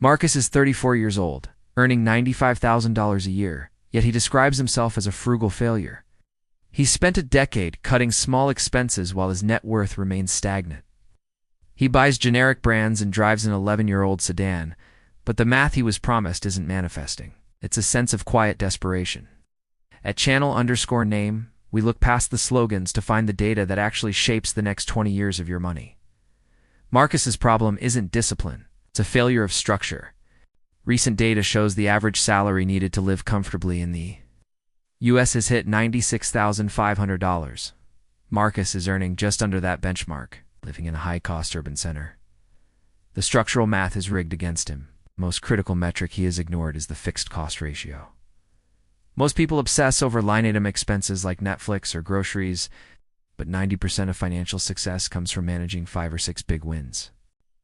Marcus is 34 years old, earning $95,000 a year, yet he describes himself as a frugal failure. He's spent a decade cutting small expenses while his net worth remains stagnant. He buys generic brands and drives an 11-year-old sedan, but the math he was promised isn't manifesting. It's a sense of quiet desperation. At channel_name, we look past the slogans to find the data that actually shapes the next 20 years of your money. Marcus's problem isn't discipline, it's a failure of structure. Recent data shows the average salary needed to live comfortably in the U.S. has hit $96,500. Marcus is earning just under that benchmark, living in a high-cost urban center. The structural math is rigged against him. The most critical metric he has ignored is the fixed cost ratio. Most people obsess over line-item expenses like Netflix or groceries, but 90% of financial success comes from managing 5 or 6 big wins.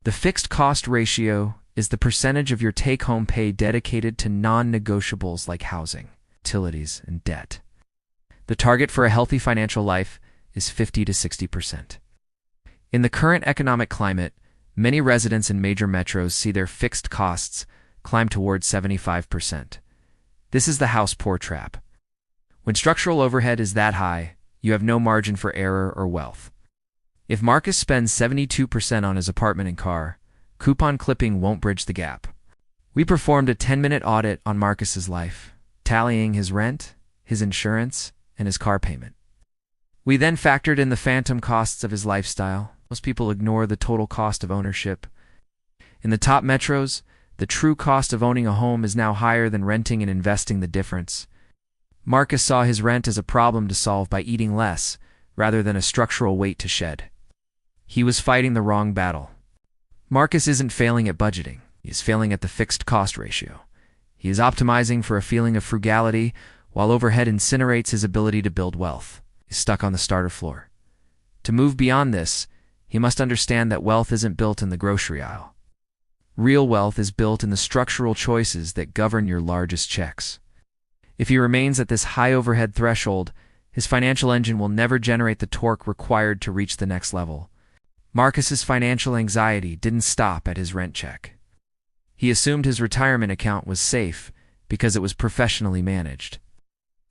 The fixed cost ratio is the percentage of your take-home pay dedicated to non-negotiables like housing, utilities, and debt. The target for a healthy financial life is 50 to 60%. In the current economic climate, many residents in major metros see their fixed costs climb towards 75%. This is the house poor trap. When structural overhead is that high, you have no margin for error or wealth. If Marcus spends 72% on his apartment and car, coupon clipping won't bridge the gap. We performed a 10-minute audit on Marcus's life, tallying his rent, his insurance, and his car payment. We then factored in the phantom costs of his lifestyle. Most people ignore the total cost of ownership. In the top metros, the true cost of owning a home is now higher than renting and investing the difference. Marcus saw his rent as a problem to solve by eating less, rather than a structural weight to shed. He was fighting the wrong battle. Marcus isn't failing at budgeting. He is failing at the fixed cost ratio. He is optimizing for a feeling of frugality, while overhead incinerates his ability to build wealth. He's stuck on the starter floor. To move beyond this, he must understand that wealth isn't built in the grocery aisle. Real wealth is built in the structural choices that govern your largest checks. If he remains at this high overhead threshold, his financial engine will never generate the torque required to reach the next level. Marcus's financial anxiety didn't stop at his rent check. He assumed his retirement account was safe because it was professionally managed.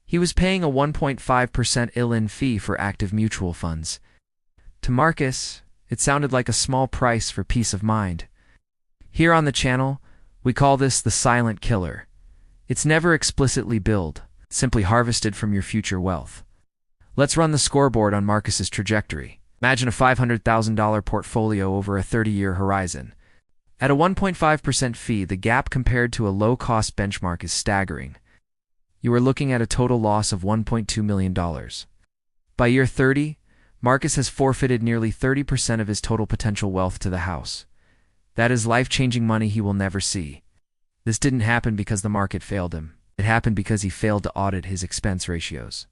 He was paying a 1.5% all-in fee for active mutual funds. To Marcus, it sounded like a small price for peace of mind. Here on the channel, we call this the silent killer. It's never explicitly billed, simply harvested from your future wealth. Let's run the scoreboard on Marcus's trajectory. Imagine a $500,000 portfolio over a 30-year horizon. At a 1.5% fee, the gap compared to a low-cost benchmark is staggering. You are looking at a total loss of $1.2 million. By year 30, Marcus has forfeited nearly 30% of his total potential wealth to the house. That is life-changing money he will never see. This didn't happen because the market failed him. It happened because he failed to audit his expense ratios.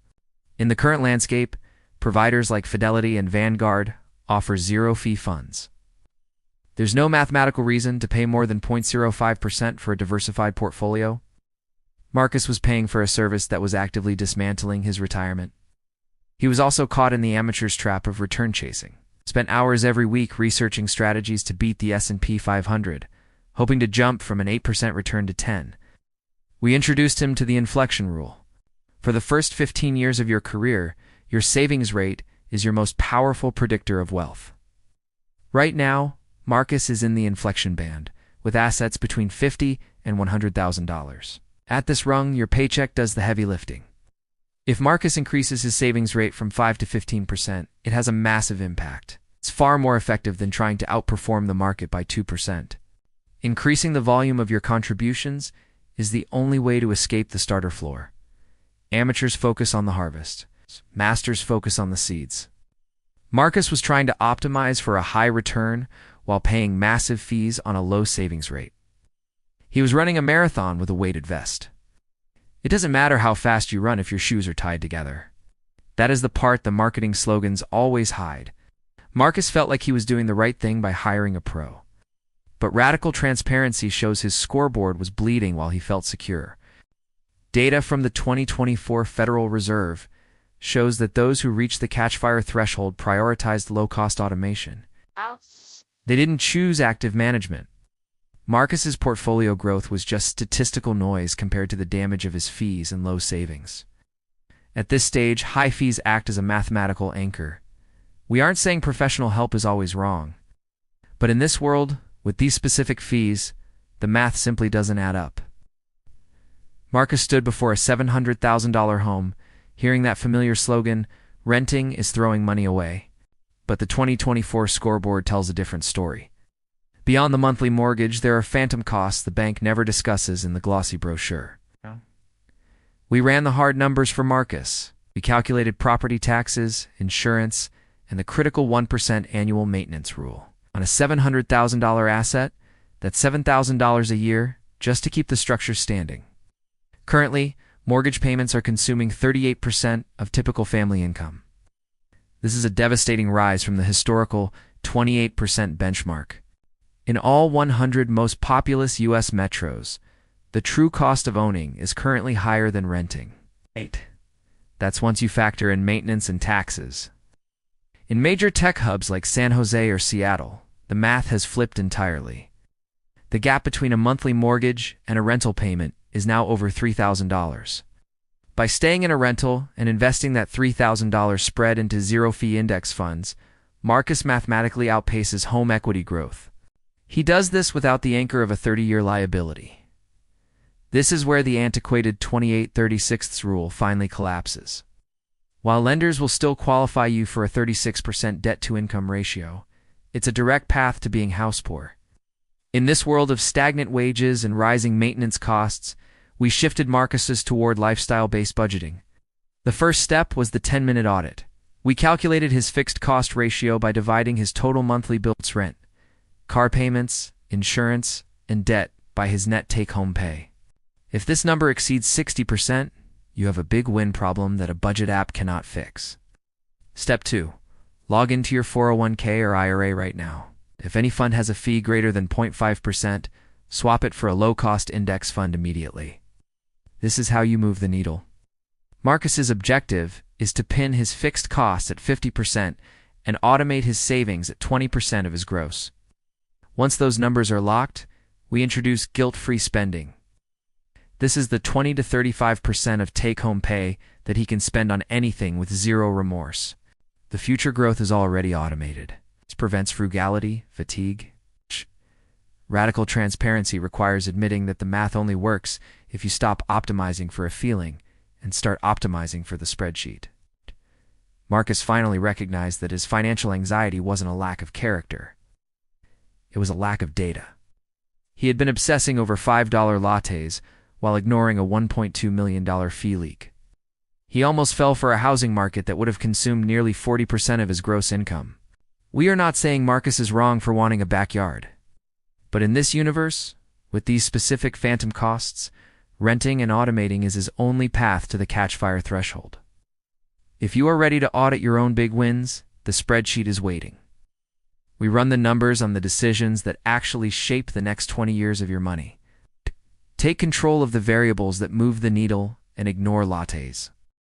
In the current landscape, providers like Fidelity and Vanguard offer zero-fee funds. There's no mathematical reason to pay more than 0.05% for a diversified portfolio. Marcus was paying for a service that was actively dismantling his retirement. He was also caught in the amateur's trap of return chasing. Spent hours every week researching strategies to beat the S&P 500, hoping to jump from an 8% return to 10%. We introduced him to the Inflection Rule. For the first 15 years of your career, your savings rate is your most powerful predictor of wealth. Right now, Marcus is in the inflection band, with assets between $50,000 and $100,000. At this rung, your paycheck does the heavy lifting. If Marcus increases his savings rate from 5 to 15%, it has a massive impact. It's far more effective than trying to outperform the market by 2%. Increasing the volume of your contributions is the only way to escape the starter floor. Amateurs focus on the harvest. Masters focus on the seeds. Marcus was trying to optimize for a high return while paying massive fees on a low savings rate. He was running a marathon with a weighted vest. It doesn't matter how fast you run if your shoes are tied together. That is the part the marketing slogans always hide. Marcus felt like he was doing the right thing by hiring a pro. But radical transparency shows his scoreboard was bleeding while he felt secure. Data from the 2024 Federal Reserve shows that those who reached the catch-fire threshold prioritized low-cost automation. They didn't choose active management. Marcus's portfolio growth was just statistical noise compared to the damage of his fees and low savings. At this stage, high fees act as a mathematical anchor. We aren't saying professional help is always wrong. But in this world, with these specific fees, the math simply doesn't add up. Marcus stood before a $700,000 home, hearing that familiar slogan, "Renting is throwing money away." But the 2024 scoreboard tells a different story. Beyond the monthly mortgage, there are phantom costs the bank never discusses in the glossy brochure. We ran the hard numbers for Marcus. We calculated property taxes, insurance, and the critical 1% annual maintenance rule. On a $700,000 asset, that's $7,000 a year just to keep the structure standing. Currently, mortgage payments are consuming 38% of typical family income. This is a devastating rise from the historical 28% benchmark. In all 100 most populous U.S. metros, the true cost of owning is currently higher than renting. That's once you factor in maintenance and taxes. In major tech hubs like San Jose or Seattle, the math has flipped entirely. The gap between a monthly mortgage and a rental payment is now over $3,000. By staying in a rental and investing that $3,000 spread into zero-fee index funds, Marcus mathematically outpaces home equity growth. He does this without the anchor of a 30-year liability. This is where the antiquated 28/36 rule finally collapses. While lenders will still qualify you for a 36% debt-to-income ratio, it's a direct path to being house poor. In this world of stagnant wages and rising maintenance costs, we shifted Marcus's toward lifestyle-based budgeting. The first step was the 10-minute audit. We calculated his fixed cost ratio by dividing his total monthly bills, rent, car payments, insurance, and debt by his net take-home pay. If this number exceeds 60%, you have a big win problem that a budget app cannot fix. Step 2. Log into your 401k or IRA right now. If any fund has a fee greater than 0.5%, swap it for a low-cost index fund immediately. This is how you move the needle. Marcus's objective is to pin his fixed costs at 50% and automate his savings at 20% of his gross. Once those numbers are locked, we introduce guilt-free spending. This is the 20 to 35% of take-home pay that he can spend on anything with zero remorse. The future growth is already automated. This prevents frugality, fatigue. Radical transparency requires admitting that the math only works if you stop optimizing for a feeling and start optimizing for the spreadsheet. Marcus finally recognized that his financial anxiety wasn't a lack of character. It was a lack of data. He had been obsessing over $5 lattes while ignoring a $1.2 million fee leak. He almost fell for a housing market that would have consumed nearly 40% of his gross income. We are not saying Marcus is wrong for wanting a backyard. But in this universe, with these specific phantom costs, renting and automating is his only path to the catch-fire threshold. If you are ready to audit your own big wins, the spreadsheet is waiting. We run the numbers on the decisions that actually shape the next 20 years of your money. Take control of the variables that move the needle and ignore lattes.